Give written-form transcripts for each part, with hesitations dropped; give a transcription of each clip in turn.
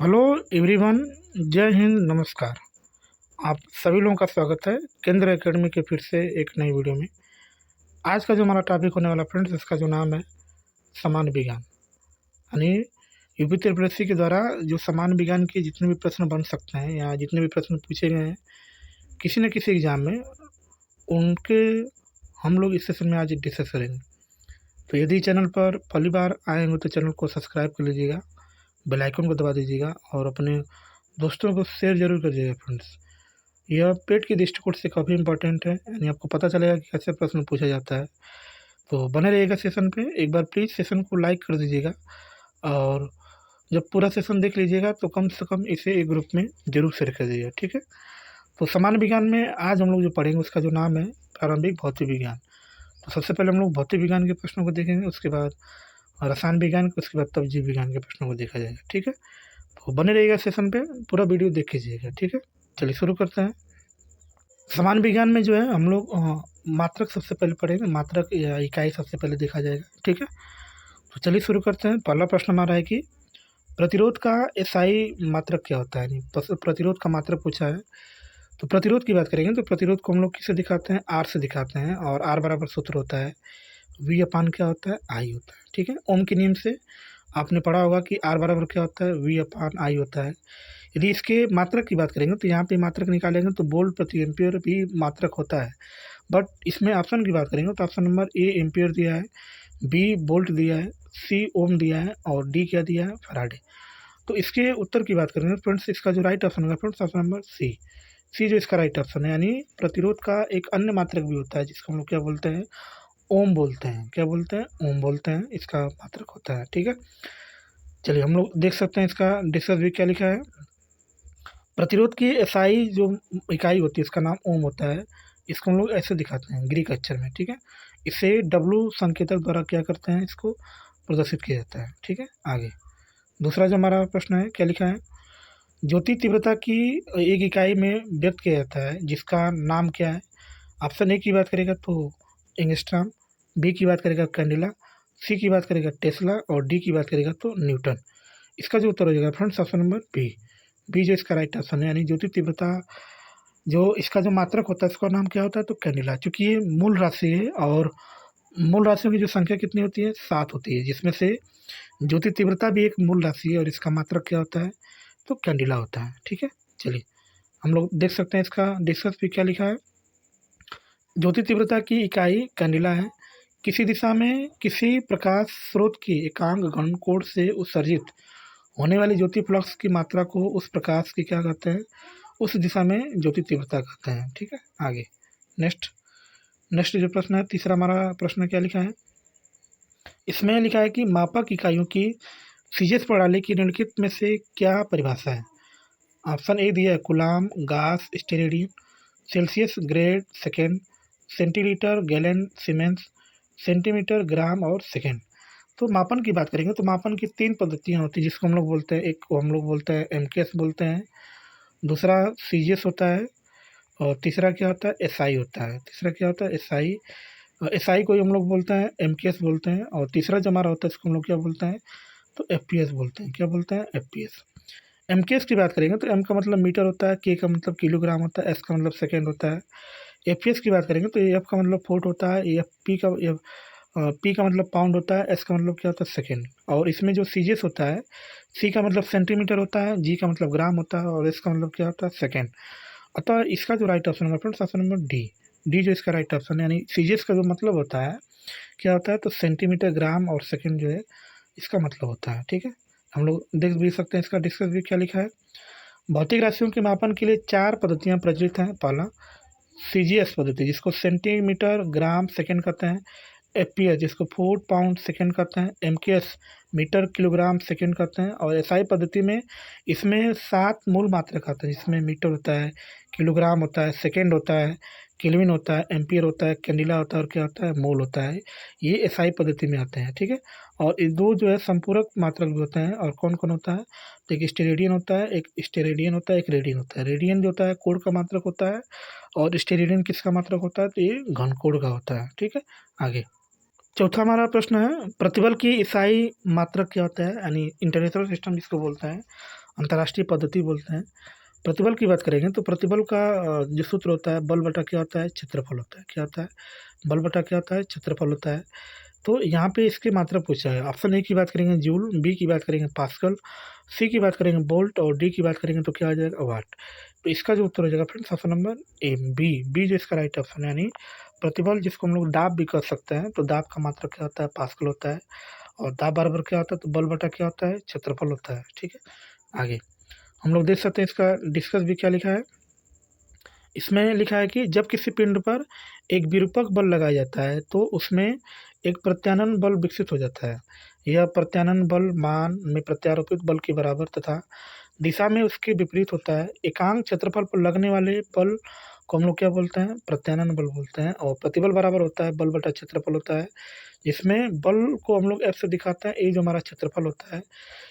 Hello everyone. जय हिंद, नमस्कार। आप सभी लोगों का स्वागत है केंद्र एकेडमी के फिर से एक नई वीडियो में। आज का जो हमारा टॉपिक होने वाला फ्रेंड्स, इसका जो नाम है सामान्य विज्ञान, यानी यूपी त्रिपुरेसी के द्वारा जो सामान्य विज्ञान के जितने भी प्रश्न बन सकते हैं या जितने भी प्रश्न पूछे गए हैं किसी न किसी एग्जाम में, उनके हम लोग इस सेशन में आज डिस्कस करेंगे। तो यदि चैनल पर पहली बार आए हों तो चैनल को सब्सक्राइब कर लीजिएगा, बेल आइकन को दबा दीजिएगा और अपने दोस्तों को शेयर जरूर करिएगा फ्रेंड्स। यह पेट के दृष्टिकोण से काफ़ी इंपॉर्टेंट है, यानी आपको पता चलेगा कि कैसे प्रश्न पूछा जाता है। तो बने रहिएगा सेशन पे। एक बार प्लीज़ सेशन को लाइक कर दीजिएगा और जब पूरा सेशन देख लीजिएगा तो कम से कम इसे एक ग्रुप में जरूर शेयर कर दीजिएगा, ठीक है। तो सामान्य विज्ञान में आज हम लोग जो पढ़ेंगे उसका जो नाम है प्रारंभिक भौतिक विज्ञान। तो सबसे पहले हम लोग भौतिक विज्ञान के प्रश्नों को देखेंगे, उसके बाद रसायन विज्ञान के, उसके बाद तब जीव विज्ञान के प्रश्नों को देखा जाएगा, ठीक है। तो बने रहिएगा सेशन पे, पूरा वीडियो देख लीजिएगा, ठीक है। चलिए शुरू करते हैं। सामान्य विज्ञान में जो है हम लोग मात्रक सबसे पहले पढ़ेंगे, मात्रक या इकाई सबसे पहले देखा जाएगा, ठीक है। तो चलिए शुरू करते हैं। पहला प्रश्न हमारा है कि प्रतिरोध का एसआई मात्रक क्या होता है। यानी प्रतिरोध का मात्रक पूछा है। तो प्रतिरोध की बात करेंगे तो प्रतिरोध को हम लोग किससे दिखाते हैं, आर से दिखाते हैं, और आर बराबर सूत्र होता है वी अपान क्या होता है, आई होता है, ठीक है। ओम के नियम से आपने पढ़ा होगा कि आर बराबर क्या होता है, वी अपान आई होता है। यदि इसके मात्रक की बात करेंगे तो यहाँ पे मात्रक निकालेंगे तो वोल्ट प्रति एम्पियर भी मात्रक होता है। बट इसमें ऑप्शन की बात करेंगे तो ऑप्शन नंबर ए एम्पियर दिया है, बी वोल्ट दिया है, सी ओम दिया है और डी क्या दिया है, फराडे। तो इसके उत्तर की बात करेंगे फ्रेंड्स, इसका जो राइट ऑप्शन होगा फ्रेंड्स ऑप्शन नंबर सी। सी जो इसका राइट ऑप्शन है। यानी प्रतिरोध का एक अन्य मात्रक भी होता है जिसको हम लोग क्या बोलते हैं, ओम बोलते हैं। क्या बोलते हैं, ओम बोलते हैं। इसका मात्रक होता है, ठीक है। चलिए हम लोग देख सकते हैं इसका डिस्कस भी क्या लिखा है। प्रतिरोध की एसआई जो इकाई होती है इसका नाम ओम होता है। इसको हम लोग ऐसे दिखाते हैं ग्रीक अक्षर में, ठीक है। इसे डब्लू संकेतक द्वारा क्या करते हैं, इसको प्रदर्शित किया जाता है, ठीक है। आगे दूसरा जो हमारा प्रश्न है क्या लिखा है, ज्योति तीव्रता की एक इकाई में व्यक्त किया जाता है जिसका नाम क्या है। ऑप्शन ए की बात करेगा तो एंगस्ट्रॉम, बी की बात करेगा कैंडिला, सी की बात करेगा टेस्ला और डी की बात करेगा तो न्यूटन। इसका जो उत्तर हो जाएगा friends option number B. B जो इसका राइट ऑप्शन है। यानी ज्योति तीव्रता जो इसका जो मात्रक होता है इसका नाम क्या होता है, तो कैंडिला। चूँकि ये मूल राशि है और मूल राशियों की जो संख्या कितनी होती है, 7 होती है, जिसमें से ज्योति तीव्रता भी एक मूल राशि है और इसका मात्रक क्या होता है, तो कैंडिला होता है, ठीक है। चलिए हम लोग देख सकते हैं इसका डिस्कस भी क्या लिखा है। ज्योति तीव्रता की इकाई कैंडिला है। किसी दिशा में किसी प्रकाश स्रोत की एकांक गण कोण से उत्सर्जित होने वाली ज्योति फ्लक्स की मात्रा को उस प्रकाश की क्या कहते हैं, उस दिशा में ज्योति तीव्रता कहते हैं, ठीक है। आगे नेक्स्ट नेक्स्ट जो प्रश्न है, तीसरा हमारा प्रश्न क्या लिखा है। इसमें लिखा है कि मापक इकाइयों की सीजीएस प्रणाली की निम्नलिखित में से क्या परिभाषा है। ऑप्शन ए दिया है coulomb, gauss, steradian, Celsius, grade, second, centilitre, gallon, siemens, centimetre, gram और सेकेंड। तो मापन की बात करेंगे तो मापन की 3 पद्धतियाँ होती हैं जिसको हम लोग बोलते हैं, एक को हम लोग बोलते हैं एमकेएस बोलते हैं, दूसरा सीजीएस होता है और तीसरा क्या होता है, एसआई होता है। तीसरा क्या होता है, एसआई। एसआई को हम लोग बोलते हैं एमकेएस बोलते हैं और तीसरा जो हमारा होता है इसको हम लोग क्या बोलते हैं, तो एफपीएस बोलते हैं। क्या बोलते हैं, एफपीएस। एमकेएस की बात करेंगे तो एम का मतलब मीटर होता है, के का मतलब किलोग्राम होता है, एस का मतलब सेकेंड होता है। एफपीएस की बात करेंगे तो एफ का मतलब फुट होता है, एफ पी का मतलब पाउंड होता है, एस का मतलब क्या होता है, सेकेंड। और इसमें जो सीजीएस होता है, सी का मतलब सेंटीमीटर होता है, जी का मतलब ग्राम होता है और एस का मतलब क्या होता है, सेकेंड। अतः इसका जो राइट ऑप्शन होगा friends option number D. D जो इसका राइट ऑप्शन है। यानी सीजीएस का जो मतलब होता है क्या होता है, तो सेंटीमीटर, ग्राम और सेकेंड जो है इसका मतलब होता है, ठीक है। हम लोग देख भी सकते हैं इसका डिस्कस भी क्या लिखा है। भौतिक राशियों के मापन के लिए 4 पद्धतियाँ प्रचलित हैं। पहला सीजीएस पद्धति जिसको सेंटीमीटर, ग्राम, सेकेंड कहते हैं। एफपीएस जिसको फुट, पाउंड, सेकेंड कहते हैं। एमकेएस मीटर, किलोग्राम, सेकेंड कहते हैं। और एसआई पद्धति में इसमें 7 मूल मात्रक आते हैं जिसमें मीटर होता है, किलोग्राम होता है, सेकेंड होता है, केल्विन होता है, एम्पियर होता है, कैंडिला होता है और क्या होता है, मोल होता है। ये एसआई पद्धति में आते हैं, ठीक है। और ये 2 जो है संपूरक मात्रक भी होते हैं। और कौन कौन होता है, तो एक स्टेरेडियन होता है, एक स्टेरेडियन होता है, एक रेडियन होता है। रेडियन जो होता है कोण का मात्रक होता है और स्टेरेडियन किसका मात्रक होता है, तो ये घन कोण का होता है, ठीक है। आगे चौथा हमारा प्रश्न है, प्रतिबल की ईसाई मात्रक क्या होता है, यानी इंटरनेशनल सिस्टम जिसको बोलते हैं, अंतर्राष्ट्रीय पद्धति बोलते हैं। प्रतिबल की बात करेंगे तो प्रतिबल का जो सूत्र होता है, बल बटा क्या होता है, क्षेत्रफल होता है। क्या होता है? बल बटा क्या होता है, क्षेत्रफल होता है। तो यहाँ पे इसकी मात्रा पूछा है। ऑप्शन ए की बात करेंगे जूल, बी की बात करेंगे पास्कल, सी की बात करेंगे वोल्ट और डी की बात करेंगे तो क्या आ जाएगा, वाट। तो इसका जो उत्तर हो जाएगा friends option number A, B जो इसका राइट ऑप्शन है। यानी प्रतिबल जिसको हम लोग दाब भी कर सकते हैं, तो दाब का मात्रा क्या होता है, पास्कल होता है। और दाब बराबर क्या होता है, तो बल बटा क्या होता है, क्षेत्रफल होता है। ठीक है, आगे हम लोग देख सकते हैं इसका डिस्कस भी क्या लिखा है। इसमें लिखा है कि जब किसी पिंड पर एक विरूपक बल लगाया जाता है तो उसमें एक प्रत्यानयन बल विकसित हो जाता है। यह प्रत्यानयन बल मान में प्रत्यारोपित बल के बराबर तथा दिशा में उसके विपरीत होता है। एकांक क्षेत्रफल पर लगने वाले बल को हम लोग क्या बोलते हैं, प्रत्यानयन बल बोलते हैं। और प्रतिबल बराबर होता है बल बटा क्षेत्रफल होता है। इसमें बल को हम लोग एफ से दिखाते हैं, ए जो हमारा क्षेत्रफल होता है।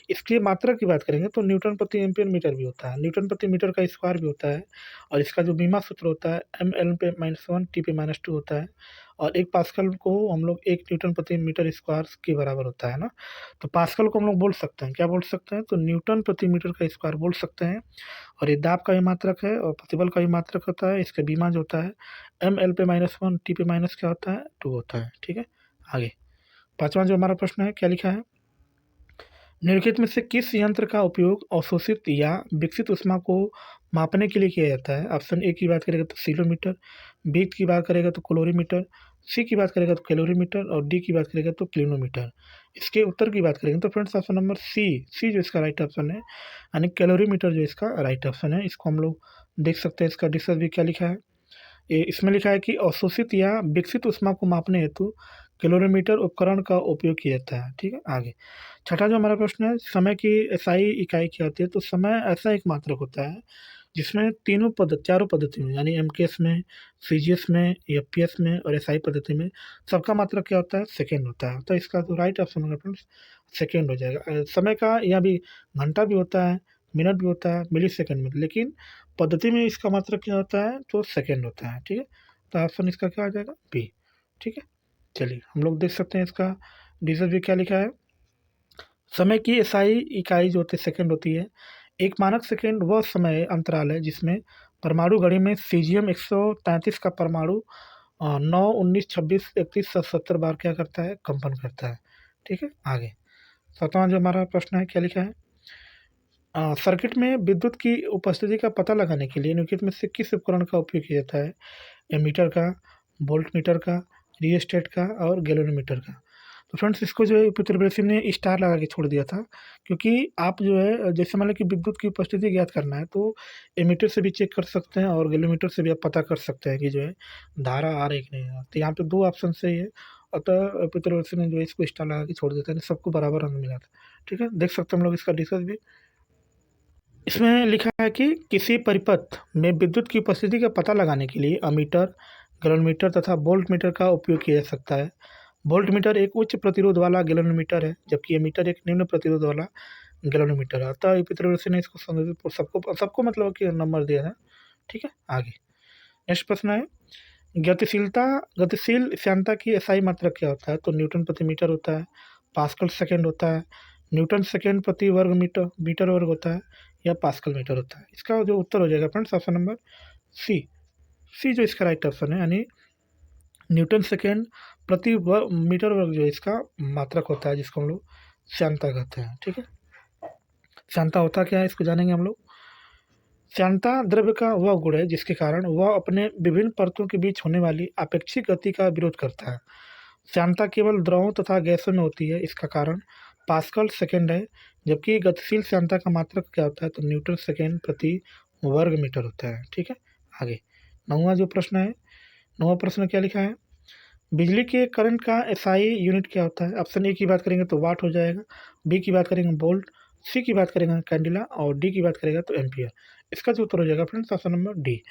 इसकी मात्रा की बात करेंगे तो न्यूटन प्रति एम्पियर मीटर भी होता है, न्यूटन प्रति मीटर का स्क्वायर भी होता है। और इसका जो बीमा सूत्र होता है एम एल पे -1 टी पे -2 होता है। और एक पास्कल को हम लोग 1 न्यूटन प्रति मीटर स्क्वायर के बराबर होता है ना। तो पास्कल को हम लोग बोल सकते हैं, क्या बोल सकते हैं, तो न्यूटन प्रति मीटर का स्क्वायर बोल सकते हैं। और ये दाब का भी मात्रक है और प्रतिबल का भी मात्रक होता है। इसका बीमा जो होता है एम एल पे -1 टी पे माइनस क्या होता है, 2 होता है। ठीक है, आगे पाँचवा जो हमारा प्रश्न है क्या लिखा है, निम्नलिखित में से किस यंत्र का उपयोग अवशोषित या विकसित ऊष्मा को मापने के लिए किया जाता है। ऑप्शन ए की बात करेगा तो सीलोमीटर, बी की बात करेगा तो कैलोरीमीटर, सी की बात करेगा तो कैलोरीमीटर और डी की बात करेगा तो क्लिनोमीटर। इसके उत्तर की बात करेंगे तो फ्रेंड्स ऑप्शन नंबर सी जो इसका राइट ऑप्शन है, यानी कैलोरीमीटर जो इसका राइट ऑप्शन है। इसको हम लोग देख सकते हैं, इसका डिस्कस भी क्या लिखा है। इसमें लिखा है कि अवशोषित या विकसित ऊष्मा को मापने हेतु कैलोरीमीटर उपकरण का उपयोग किया जाता है। ठीक है, आगे छठा जो हमारा प्रश्न है, समय की एसआई इकाई क्या होती है। तो समय ऐसा एक मात्रक होता है जिसमें चारों पद्धति में, यानी एमकेएस में, सीजीएस में, एफपीएस में और एसआई पद्धति में सबका मात्रक क्या होता है, सेकेंड होता है। तो इसका तो राइट ऑप्शन होगा फ्रेंड्स, सेकेंड हो जाएगा। समय का यहाँ भी घंटा भी होता है, मिनट भी होता है, मिली सेकेंड में, लेकिन पद्धति में इसका मात्रक क्या होता है, तो सेकेंड होता है। ठीक है, तो ऑप्शन इसका क्या आ जाएगा, बी। ठीक है, चलिए हम लोग देख सकते हैं इसका डिटेल भी क्या लिखा है। समय की एसआई इकाई जो होती है सेकंड होती है। एक मानक सेकंड वह समय अंतराल है जिसमें परमाणु घड़ी में सीजियम 133 का परमाणु 9, 19, 26, 31, 70 बार क्या करता है, कंपन करता है। ठीक है, आगे सातवां जो हमारा प्रश्न है क्या लिखा है, सर्किट में विद्युत की उपस्थिति का पता लगाने के लिए निम्नलिखित में से किस उपकरण का उपयोग किया जाता है। एमीटर का, वोल्ट मीटर का, रियोस्टेट का और गैलोरीमीटर का। तो फ्रेंड्स इसको जो है यूपी त्रिवेसी ने स्टार लगा के छोड़ दिया था, क्योंकि आप जो है जैसे मान लो कि विद्युत की उपस्थिति ज्ञात करना है तो एमीटर से भी चेक कर सकते हैं और गैलोमीटर से भी आप पता कर सकते हैं कि जो है धारा आ रही है कि नहीं आ रही। तो यहाँ पे दो ऑप्शन से ही है, अतः यूपी त्रिवेसी ने जो है इसको स्टार लगा के छोड़ दिया था, सबको बराबर रंग मिला था। ठीक है, देख सकते हैं हम लोग इसका डिस्कस भी। इसमें लिखा है कि किसी परिपथ में विद्युत की उपस्थिति का पता लगाने के लिए अमीटर, गैलोमीटर तथा वोल्ट मीटर का उपयोग किया जा सकता है। वोल्ट मीटर एक उच्च प्रतिरोध वाला गैलोमीटर है, जबकि एमीटर एक निम्न प्रतिरोध वाला गैलोमीटर है। अतः यूपी त्रिवेसी ने इसको संशोधित सबको सबको मतलब कि नंबर दिया है। ठीक है, आगे नेक्स्ट प्रश्न है, गतिशील श्यानता की एसआई मात्रक क्या होता है। तो न्यूटन प्रति मीटर होता है, पास्कल सेकेंड होता है, न्यूटन सेकेंड प्रति वर्ग मीटर मीटर वर्ग होता है या पास्कल मीटर होता है। इसका जो उत्तर हो जाएगा फ्रेंड्स ऑप्शन नंबर सी, जो इसका राइट ऑप्शन है। यानी न्यूटन सेकेंड प्रति मीटर वर्ग जो इसका मात्रक होता है, जिसको हम लोग श्यानता कहते हैं। ठीक है, श्यानता होता क्या है इसको जानेंगे हम लोग। श्यानता द्रव्य का वह गुण है जिसके कारण वह अपने विभिन्न परतों के बीच होने वाली अपेक्षित गति का विरोध करता है। श्यानता केवल द्रवों तथा गैसों में होती है, इसका कारण पास्कल सेकेंड है। जबकि गतिशील श्यानता का मात्रक क्या होता है, तो न्यूटन सेकेंड प्रति वर्ग मीटर होता है। ठीक है, आगे नौवां जो प्रश्न है, नौवां प्रश्न क्या लिखा है, बिजली के करंट का एसआई यूनिट क्या होता है। ऑप्शन ए की बात करेंगे तो वाट हो जाएगा, बी की बात करेंगे वोल्ट, सी की बात करेंगे कैंडिला और डी की बात करेगा तो एम्पियर। इसका जो उत्तर हो जाएगा फ्रेंड्स ऑप्शन नंबर डी।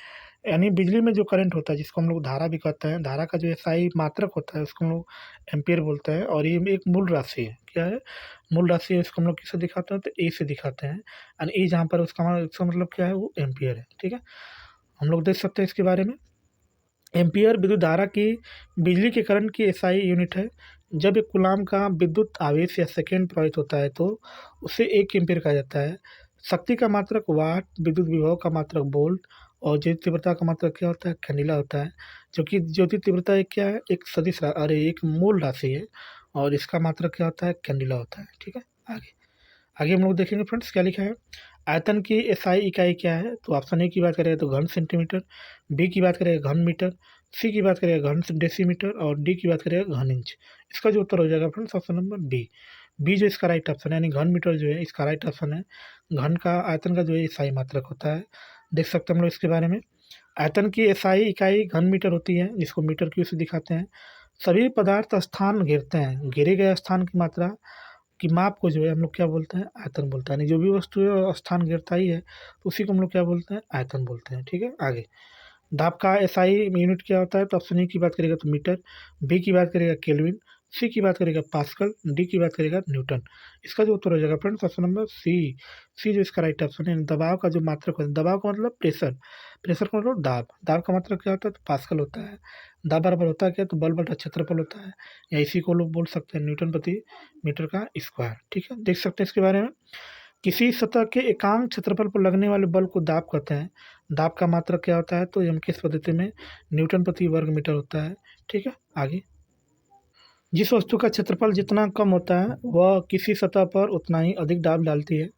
यानी बिजली में जो करंट होता है जिसको हम लोग धारा भी कहते हैं, धारा का जो एसआई मात्रक होता है उसको हम लोग एम्पियर बोलते हैं। और ये एक मूल राशि है, क्या है, मूल राशि है। इसको हम लोग किससे दिखाते हैं, तो ए से दिखाते हैं। यानी ए जहाँ पर उसका मतलब क्या है, वो एम्पियर है। ठीक है, हम लोग देख सकते हैं इसके बारे में। एम्पियर विद्युत धारा की बिजली के करंट की एसआई यूनिट है। जब एक कूलाम का विद्युत आवेश या सेकेंड प्रभावित होता है तो उसे 1 एम्पियर कहा जाता है। शक्ति का मात्रक वाट, विद्युत विभव का मात्रक वोल्ट और ज्योति तीव्रता का मात्रक क्या होता है? कैंडिला होता है। जो कि ज्योति तीव्रता एक क्या है? एक सदिश अरे एक मूल राशि है और इसका मात्रक क्या होता है? कैंडिला होता है। ठीक है, आगे आगे हम लोग देखेंगे फ्रेंड्स क्या लिखा है। आयतन की एसआई इकाई क्या है? तो ऑप्शन ए की बात करें तो घन सेंटीमीटर, बी की बात करें घन मीटर, सी की बात करें घन डेसीमीटर और डी की बात करें घन इंच। इसका जो उत्तर हो जाएगा friends option number B. B जो इसका राइट ऑप्शन है, यानी घन मीटर जो है इसका राइट ऑप्शन है। घन का आयतन का जो है एसआई मात्रक होता है। देख सकते हैं हम लोग इसके बारे में। आयतन की एसआई इकाई घन मीटर होती है, जिसको मीटर क्यू से दिखाते हैं। सभी पदार्थ स्थान घेरते हैं, घेरे गए स्थान की मात्रा कि माप को जो है हम लोग क्या बोलते हैं? आयतन बोलते हैं। यानी जो भी वस्तु है वो स्थान घेरता ही है तो उसी को हम लोग क्या बोलते हैं? आयतन बोलते हैं। ठीक है, आगे दाब का एसआई यूनिट क्या होता है? तो ऑप्शन ए की बात करेगा तो मीटर, बी की बात करेगा केल्विन, सी की बात करेगा पास्कल, डी की बात करेगा न्यूटन। इसका जो उत्तर हो जाएगा फ्रेंड्स ऑप्शन नंबर सी। सी जो इसका राइट ऑप्शन है। दबाव का जो मात्रक होता है, दबाव का मतलब प्रेशर, प्रेशर का मतलब दाब, दाब का मात्रक क्या होता है? तो पास्कल होता है। दाब बराबर होता है क्या? तो बल बटा क्षेत्रफल होता है, या इसी को लोग बोल सकते हैं न्यूटन प्रति मीटर का स्क्वायर। ठीक है, देख सकते हैं इसके बारे में। किसी सतह के एकांक क्षेत्रफल पर लगने वाले बल को दाब कहते हैं। दाब का मात्रक क्या होता है? तो यमकेश पद्धति में न्यूटन प्रति वर्ग मीटर होता है। ठीक है, आगे जिस वस्तु का क्षेत्रफल जितना कम होता है वह किसी सतह पर उतना ही अधिक दाब डालती है।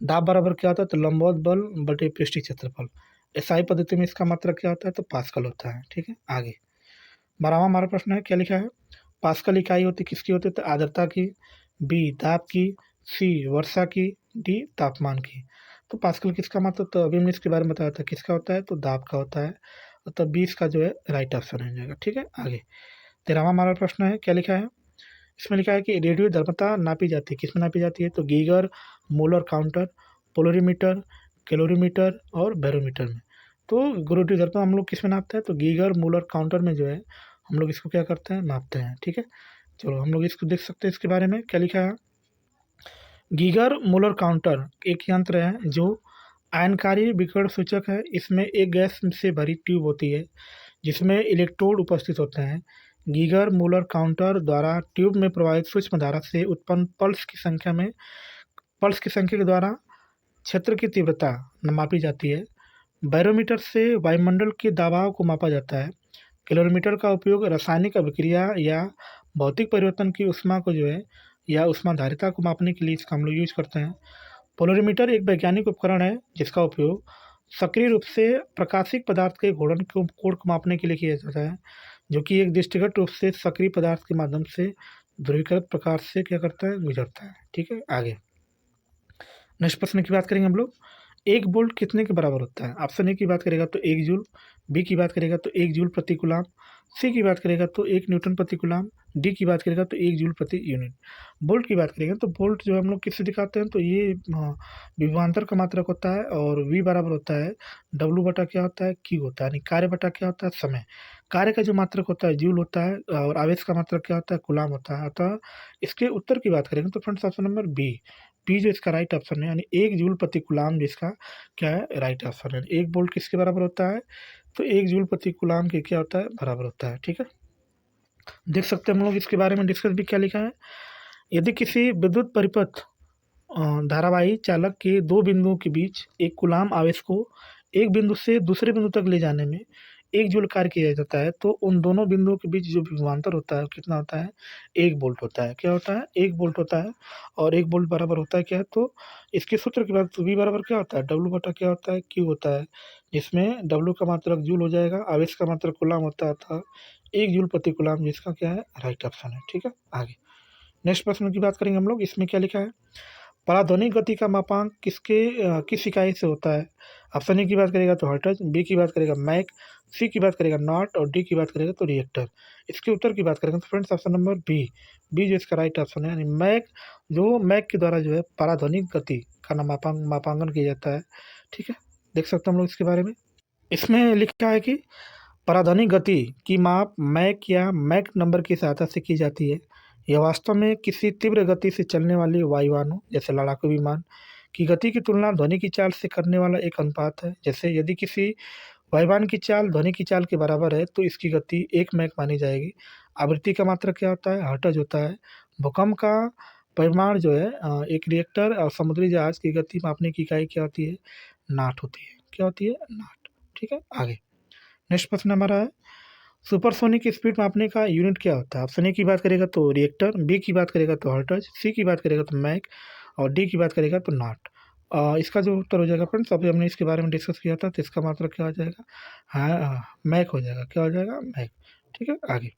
दाब बराबर क्या होता है? तो लंबवत बल बटे पृष्ठीय क्षेत्रफल। एसआई पद्धति में इसका मात्रक क्या होता है? तो पास्कल होता है। ठीक है, आगे 12वां हमारा प्रश्न है, क्या लिखा है? पास्कल इकाई होती किसकी होती है? तो आर्द्रता की, बी दाब की, सी वर्षा की, डी तापमान की। तो पास्कल किसका मतलब? तो अभी हमने इसके बारे में बताया था, किसका होता है? तो दाब का होता है। तो 20 का जो है राइट ऑप्शन हो जाएगा। ठीक है, आगे 13वां हमारा प्रश्न है, क्या लिखा है? इसमें लिखा है कि रेडियो धर्मता नापी जाती है, किसमें नापी जाती है? तो गीगर, मोलर काउंटर, पोलोरीमीटर, कैलोरीमीटर और बैरोमीटर में। तो रेडियो धर्मता हम लोग किसमें नापते हैं? तो गीगर, मोलर काउंटर में जो है हम लोग इसको क्या करते हैं? नापते हैं। ठीक है, चलो हम लोग इसको देख सकते हैं। इसके बारे में क्या लिखा है? गीगर मोलर काउंटर एक यंत्र है जो आयनकारी विकिरण सूचक है। इसमें एक गैस से भरी ट्यूब होती है जिसमें इलेक्ट्रोड उपस्थित होते हैं। गीगर मोलर काउंटर द्वारा ट्यूब में प्रवाहित सूक्ष्म धारा से उत्पन्न पल्स की संख्या के द्वारा क्षेत्र की तीव्रता मापी जाती है। बैरोमीटर से वायुमंडल के दबाव को मापा जाता है। कैलोरीमीटर का उपयोग रासायनिक अभिक्रिया या भौतिक परिवर्तन की ऊष्मा को जो है या ऊष्माधारिता को मापने के लिए इसका हम लोग यूज करते हैं। पोलोरीमीटर एक वैज्ञानिक उपकरण है जिसका उपयोग सक्रिय रूप से प्रकाशिक पदार्थ के घूर्णन कोण को मापने के लिए किया जाता है, जो कि एक दृष्टिगत रूप से सक्रिय पदार्थ के माध्यम से ध्रुवीकृत प्रकाश से क्या करता है? गुजरता है। ठीक है, आगे नेक्स्ट प्रश्न की बात करेंगे हम लोग। एक वोल्ट कितने के बराबर होता है? ऑप्शन ए की बात करेगा तो 1 जूल, बी की बात करेगा तो 1 जूल प्रति कूलाम, सी की बात करेगा तो 1 न्यूटन प्रति कूलाम, डी की बात करेगा तो 1 जूल प्रति यूनिट। वोल्ट की बात करेंगे तो वोल्ट जो हम लोग किससे दिखाते हैं? तो ये विभवांतर का मात्रक होता है और वी बराबर होता है डब्लू बटा क्या होता है? क्यू होता है। यानी कार्य बटा क्या होता है? समय। कार्य का जो मात्रक होता है जूल होता है और आवेश का मात्रक क्या होता है? कूलाम होता है। अतः इसके उत्तर की बात करेंगे तो friends option number B, B जो इसका राइट ऑप्शन है, यानी 1 जूल प्रति कूलाम जिसका क्या है? राइट ऑप्शन है। 1 वोल्ट किसके बराबर होता है? तो 1 जूल प्रति कूलाम के क्या होता है? बराबर होता है। ठीक है, देख सकते हैं हम लोग इसके बारे में डिस्कस भी क्या लिखा है। यदि किसी विद्युत परिपथ धारावाही चालक के दो बिंदुओं के बीच एक कूलाम आवेश को एक बिंदु से दूसरे बिंदु तक ले जाने में 1 जूल कार्य किया जाता है तो उन दोनों बिंदुओं के बीच जो विभवांतर होता है कितना होता है? 1 वोल्ट होता है। क्या होता है? 1 वोल्ट होता है। और 1 वोल्ट बराबर होता है क्या है? तो इसके सूत्र के बाद वी बराबर क्या होता है? डब्लू बटा क्या होता है? क्यू होता है, जिसमें डब्लू का मात्रक जूल हो जाएगा, आवेश का मात्रक कूलाम होता था 1 जूल प्रति कूलाम, जिसका क्या है? राइट ऑप्शन है। ठीक है, आगे नेक्स्ट प्रश्न की बात करेंगे हम लोग। इसमें क्या लिखा है? पराध्वनिक गति का मापांक किस इकाई से होता है? ऑप्शन ए की बात करेगा तो हर्ट्ज, बी की बात करेगा मैक, सी की बात करेगा नॉट और डी की बात करेगा तो रिएक्टर। इसके उत्तर की बात करेंगे तो friends option number B, B जो इसका राइट ऑप्शन है, यानी मैक के द्वारा जो है पराध्वनिक गति का मापांकन किया जाता है। ठीक है, देख सकते हैं हम लोग इसके बारे में। इसमें लिखा है कि पराध्वनिक गति की माप मैक या मैक नंबर की सहायता से की जाती है। यह वास्तव में किसी तीव्र गति से चलने वाले वायुयानों जैसे लड़ाकू विमान की गति की तुलना ध्वनि की चाल से करने वाला एक अनुपात है। जैसे यदि किसी वायुयान की चाल ध्वनि की चाल के बराबर है तो इसकी गति 1 मैक मानी जाएगी। आवृत्ति का मात्रक क्या होता है? हर्ट्ज होता है। भूकंप का परिमाण जो है एक रिएक्टर और समुद्री जहाज की गति मापने की इकाई क्या होती है? नाट होती है। क्या होती है? नाट। ठीक है, आगे नेक्स्ट प्रश्न हमारा है, सुपरसोनिक स्पीड मापने का यूनिट क्या होता है? ऑप्शन ए की बात करेगा तो रिएक्टर, बी की बात करेगा तो हर्ट्ज, सी की बात करेगा तो मैक और डी की बात करेगा तो नाट। इसका जो उत्तर हो जाएगा फ्रेंड्स, अभी हमने इसके बारे में डिस्कस किया था, तो इसका मात्रक क्या हो जाएगा? हाँ, मैक हो जाएगा। क्या हो जाएगा? मैक। ठीक है, आगे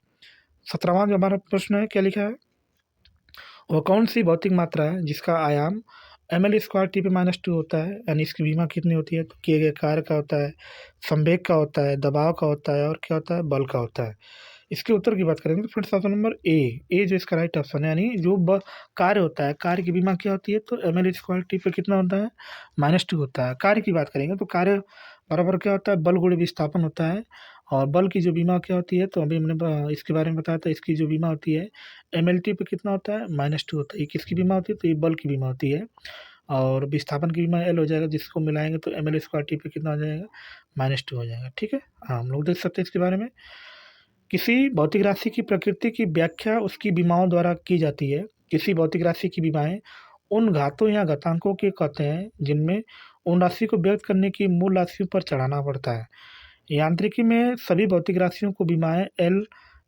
17वां जो हमारा प्रश्न है, क्या लिखा है, वह कौन सी भौतिक मात्रा है जिसका आयाम ml² T/-2 होता है, यानी इसकी बीमा कितनी होती है? तो किए गए कार्य का होता है, संवेग का होता है, दबाव का होता है और क्या होता है? बल का होता है। इसके उत्तर की बात करेंगे तो फ्रेंड्स ऑप्शन नंबर ए जो इसका राइट ऑप्शन है, यानी जो कार्य होता है, कार्य की बीमा क्या होती है? तो ml² T पे कितना होता है? -2 होता है। कार्य की बात करेंगे तो कार्य बराबर क्या होता है? बल गुणे विस्थापन होता है। और बल की जो बीमा क्या होती है? तो अभी हमने इसके बारे में बताया था, इसकी जो बीमा होती है mlt पे कितना होता है? -2 होता है। ये किसकी बीमा होती है? तो ये बल की बीमा होती है। और विस्थापन की बीमा एल हो जाएगा, जिसको मिलाएंगे तो ml² T पे कितना हो जाएगा? -2 हो जाएगा। ठीक है, हाँ, हम लोग देख सकते हैं इसके बारे में, किसी भौतिक राशि की प्रकृति की व्याख्या उसकी बीमाओं द्वारा की जाती है। किसी भौतिक राशि की बीमाएं उन घातों या घातांकों के कहते हैं जिनमें उन राशि को व्यक्त करने की मूल राशियों पर चढ़ाना पड़ता है। यांत्रिकी में सभी भौतिक राशियों को बीमाएं एल,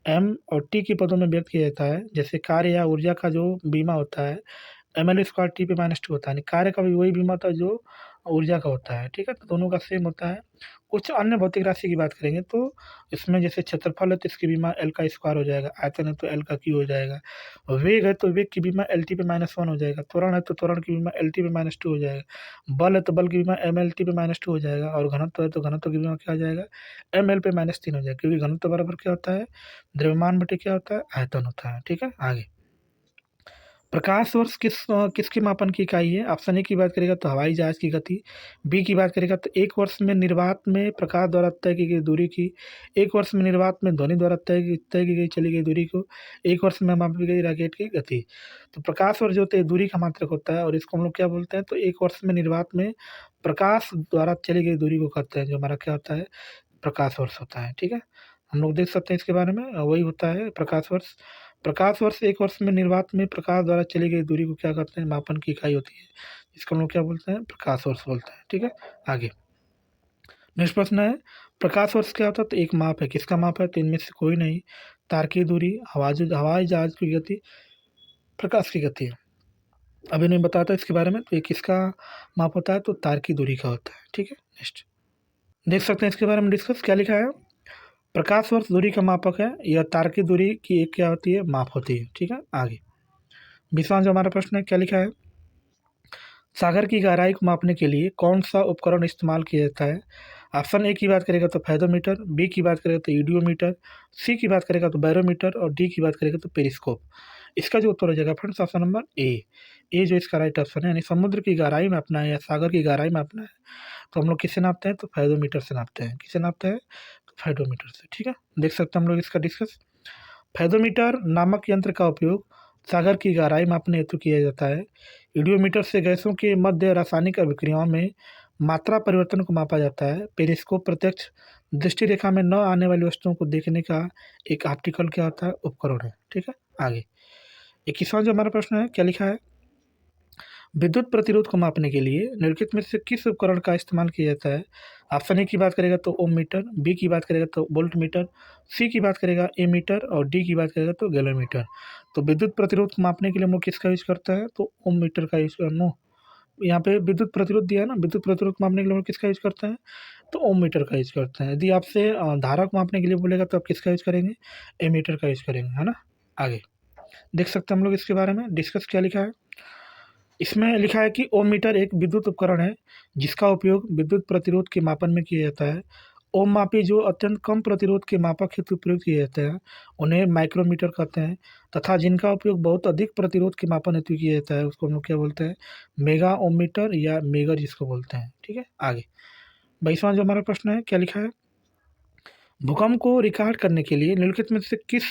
एम और टी के पदों में व्यक्त किया जाता है। जैसे कार्य या ऊर्जा का जो बीमा होता है ml² T पे -2 होता है, यानी कार्य का भी वही बीमा होता है जो ऊर्जा का होता है। ठीक है, तो दोनों का सेम होता है। कुछ अन्य भौतिक राशि की बात करेंगे तो इसमें जैसे क्षेत्रफल है तो इसकी बीमा L² हो जाएगा, आयतन है तो L का Q हो जाएगा, वेग है तो वेग की बीमा LT पे -1 हो जाएगा, त्वरण है तो त्वरण की बीमा LT पे -2 हो जाएगा, बल है तो बल की बीमा MLT पे -2 हो जाएगा और घनत्व है तो घनत्व की बीमा क्या हो जाएगा? ML पे -3 हो जाएगा, क्योंकि घनत्व बराबर क्या होता है? द्रव्यमान बटे क्या होता है? आयतन होता है। ठीक है, आगे प्रकाश वर्ष किसके मापन की इकाई है? ऑप्शन ए की बात करेगा तो हवाई जहाज की गति, बी की बात करेगा तो 1 वर्ष में निर्वात में प्रकाश द्वारा तय की गई दूरी की, 1 वर्ष में निर्वात में ध्वनि द्वारा तय की गई चली गई दूरी को 1 वर्ष में मापी गई रॉकेट की गति। तो प्रकाश वर्ष जो होता है दूरी का मात्रक होता है और इसको हम लोग क्या बोलते हैं? तो 1 वर्ष में निर्वात में प्रकाश द्वारा चली गई दूरी को कहते हैं, जो हमारा क्या होता है? प्रकाश वर्ष होता है। ठीक है, हम लोग देख सकते हैं इसके बारे में, वही होता है प्रकाश वर्ष। प्रकाश वर्ष 1 वर्ष में निर्वात में प्रकाश द्वारा चली गई दूरी को क्या कहते हैं? मापन की इकाई होती है, जिसको हम लोग क्या बोलते हैं? प्रकाश वर्ष बोलते हैं। ठीक है, आगे नेक्स्ट प्रश्न है, प्रकाश वर्ष क्या होता है? तो एक माप है। किसका माप है? तो इनमें से कोई नहीं, तारकीय दूरी, हवाई जहाज की गति, प्रकाश की गति है। अभी नहीं बताता इसके बारे में, तो ये किसका माप होता है? तो तारकीय दूरी का होता है। ठीक है, नेक्स्ट देख सकते हैं इसके बारे में डिस्कस, क्या लिखा है, प्रकाश वर्ष दूरी का मापक है, यह तारकीय दूरी की एक क्या होती है? माप होती है। ठीक है, आगे 20वां जो हमारा प्रश्न है, क्या लिखा है, सागर की गहराई को मापने के लिए कौन सा उपकरण इस्तेमाल किया जाता है? ऑप्शन ए की बात करेगा तो फैथोमीटर, बी की बात करेगा तो ईडियोमीटर, सी की बात करेगा तो बैरोमीटर और डी की बात करेगा तो पेरिस्कोप। इसका जो उत्तर हो जाएगा फ्रेंड्स ऑप्शन नंबर ए जो इसका राइट ऑप्शन है, यानी समुद्र की गहराई मापना है या सागर की गहराई मापना है तो हम लोग किससे नापते हैं? तो फैथोमीटर से नापते हैं। किससे नापते हैं? तो फैथोमीटर से। ठीक है, देख सकते हैं हम लोग इसका डिस्कस, फैथोमीटर नामक यंत्र का उपयोग सागर की गहराई मापने हेतु किया जाता है। ईडियोमीटर से गैसों के मध्य रासायनिक अभिक्रियाओं में मात्रा परिवर्तन को मापा जाता है। पेरिस्कोप प्रत्यक्ष दृष्टि रेखा में न आने वाली वस्तुओं को देखने का एक ऑप्टिकल क्या होता है? उपकरण है। ठीक है, आगे 21वां जो हमारा प्रश्न है, क्या लिखा है, विद्युत प्रतिरोध को मापने के लिए निम्नलिखित में से किस उपकरण का इस्तेमाल किया जाता है? ऑप्शन ए की बात करेगा तो ओम मीटर, बी की बात करेगा तो वोल्ट मीटर, सी की बात करेगा एमीटर और डी की बात करेगा तो गैलोमीटर। तो विद्युत प्रतिरोध को मापने के लिए हम लोग किसका यूज करता है? तो ओम मीटर का यूज करना। यहाँ पे विद्युत प्रतिरोध दिया है ना, विद्युत प्रतिरोध को मापने के लिए हम लोग किसका यूज करते हैं? तो ओम मीटर का यूज करते हैं। यदि आपसे धारा को मापने के लिए बोलेगा तो आप किसका यूज करेंगे? एमीटर का यूज करेंगे, है ना। आगे देख सकते हैं हम लोग इसके बारे में डिस्कस, क्या लिखा है, इसमें लिखा है कि ओम मीटर एक विद्युत उपकरण है जिसका उपयोग विद्युत प्रतिरोध के मापन में किया जाता है। ओम मापी जो अत्यंत कम प्रतिरोध के मापक हेतु प्रयोग किए जाते हैं उन्हें माइक्रोमीटर कहते हैं, तथा जिनका उपयोग बहुत अधिक प्रतिरोध के मापन हेतु किया जाता है उसको हम लोग क्या बोलते हैं? मेगा ओम मीटर या मेगर जिसको बोलते हैं। ठीक है, आगे 22वां जो हमारा प्रश्न है, क्या लिखा है, भूकंप को रिकॉर्ड करने के लिए निम्नलिखित में से किस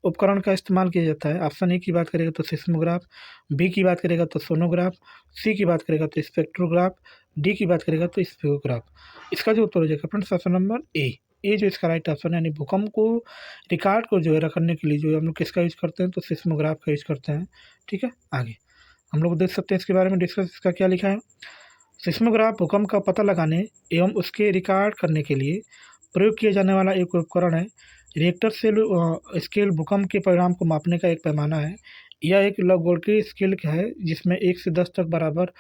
उपकरण का इस्तेमाल किया जाता है? ऑप्शन ए की बात करेगा तो सिस्मोग्राफ, बी की बात करेगा तो सोनोग्राफ, सी की बात करेगा तो स्पेक्ट्रोग्राफ, डी की बात करेगा तो स्पेक्ट्रोग्राफ। इसका जो उत्तर हो जाएगा फ्रेंड्स ऑप्शन नंबर ए जो इसका राइट ऑप्शन है। यानी भूकंप को रिकॉर्ड को जो है रखने के लिए जो हम लोग किसका यूज करते हैं, तो सिस्मोग्राफ का यूज करते हैं। ठीक है, आगे हम लोग देख सकते हैं इसके बारे में डिस्कस, इसका क्या लिखा है। सिस्मोग्राफ भूकंप का पता लगाने एवं उसके रिकॉर्ड करने के लिए प्रयोग किया जाने वाला एक उपकरण है। रिएक्टर स्केल भूकंप के परिणाम को मापने का एक पैमाना है। यह एक लैबोरेटरी स्केल है जिसमें 1 से 10 तक बराबर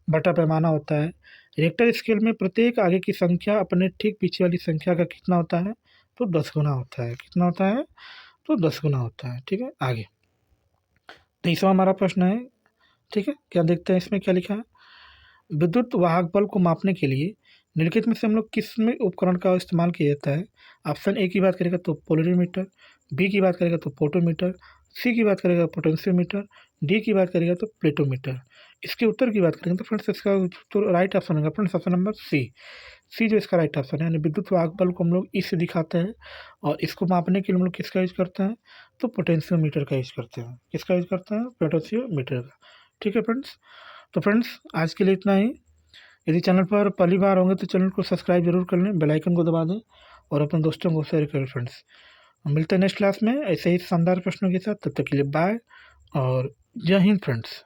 बटा पैमाना होता है। रिएक्टर स्केल में प्रत्येक आगे की संख्या अपने ठीक पीछे वाली संख्या का कितना होता है, तो 10 गुना होता है। कितना होता है, तो 10 गुना होता है। ठीक है, आगे 23वां हमारा प्रश्न है। ठीक है, क्या देखते हैं इसमें क्या लिखा है। विद्युत वाहक बल को मापने के लिए निम्नलिखित में से हम लोग किस में उपकरण का इस्तेमाल किया जाता है। ऑप्शन ए की बात करेगा तो पोलरीमीटर, बी की बात करेगा तो फोटोमीटर, सी की बात करेगा पोटेंशियोमीटर, डी की बात करेगा तो प्लेटोमीटर। इसके उत्तर की बात करेंगे तो फ्रेंड्स इसका तो राइट ऑप्शन होगा फ्रेंड्स ऑप्शन नंबर सी जो इसका राइट ऑप्शन है। यानी विद्युत वाहक बल को हम लोग इससे दिखाते हैं और इसको मापने के लिए हम लोग किसका यूज करते हैं, तो पोटेंशियोमीटर का यूज करते हैं। किसका यूज करते हैं, पोटेंशियोमीटर का। ठीक है फ्रेंड्स, तो फ्रेंड्स आज के लिए इतना ही। यदि चैनल पर पहली बार होंगे तो चैनल को सब्सक्राइब जरूर कर लें, बेल आइकन को दबा दें और अपने दोस्तों को शेयर करें फ्रेंड्स। मिलते हैं नेक्स्ट क्लास में ऐसे ही शानदार प्रश्नों के साथ। तब तक के लिए बाय और जय हिंद फ्रेंड्स।